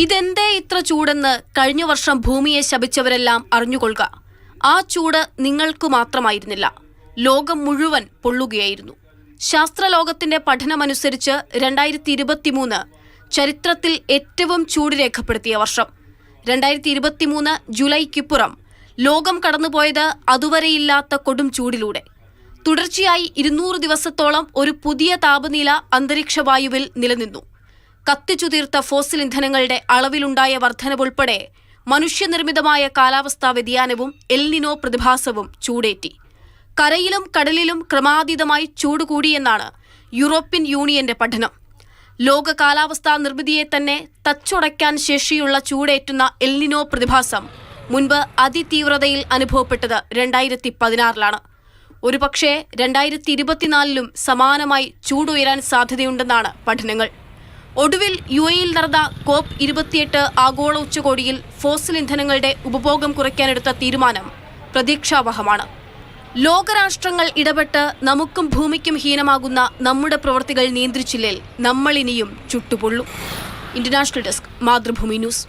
ഇതെന്തേ ഇത്ര ചൂടെന്ന് കഴിഞ്ഞ വർഷം ഭൂമിയെ ശപിച്ചവരെല്ലാം അറിഞ്ഞുകൊള്ളുക. ആ ചൂട് നിങ്ങൾക്കു മാത്രമായിരുന്നില്ല, ലോകം മുഴുവൻ പൊള്ളുകയായിരുന്നു. ശാസ്ത്രലോകത്തിന്റെ പഠനമനുസരിച്ച് 2023 ചരിത്രത്തിൽ ഏറ്റവും ചൂട് രേഖപ്പെടുത്തിയ വർഷം. 2023 ജൂലൈക്കിപ്പുറം ലോകം കടന്നുപോയത് അതുവരെയില്ലാത്ത കൊടും ചൂടിലൂടെ. തുടർച്ചയായി 200 ദിവസത്തോളം ഒരു പുതിയ താപനില അന്തരീക്ഷവായുവിൽ നിലനിന്നു. കത്തിച്ചുതീർത്ത ഫോസിൽ ഇന്ധനങ്ങളുടെ അളവിലുണ്ടായ വർധനവുൾപ്പെടെ മനുഷ്യനിർമ്മിതമായ കാലാവസ്ഥാ വ്യതിയാനവും എൽനിനോ പ്രതിഭാസവും ചൂടേറ്റി. കരയിലും കടലിലും ക്രമാതീതമായി ചൂട് കൂടിയെന്നാണ് യൂറോപ്യൻ യൂണിയന്റെ പഠനം. ലോക കാലാവസ്ഥാ നിർമ്മിതിയെ തന്നെ തച്ചുടയ്ക്കാൻ ശേഷിയുള്ള ചൂടേറ്റുന്ന എൽനിനോ പ്രതിഭാസം മുൻപ് അതിതീവ്രതയിൽ അനുഭവപ്പെട്ടത് 2016 ഒരുപക്ഷേ 2024 സമാനമായി ചൂടുയരാൻ സാധ്യതയുണ്ടെന്നാണ് പഠനങ്ങൾ. ഒടുവിൽ UAEയിൽ നടന്ന COP28 ആഗോള ഉച്ചകോടിയിൽ ഫോസിൽ ഇന്ധനങ്ങളുടെ ഉപഭോഗം കുറയ്ക്കാനെടുത്ത തീരുമാനം പ്രതീക്ഷാവഹമാണ്. ലോകരാഷ്ട്രങ്ങൾ ഇടപെട്ട് നമുക്കും ഭൂമിക്കും ഹീനമാകുന്ന നമ്മുടെ പ്രവൃത്തികൾ നിയന്ത്രിച്ചില്ലേൽ നമ്മൾ ഇനിയും ചുട്ടുപൊള്ളും. International desk, Mathrubhumi news.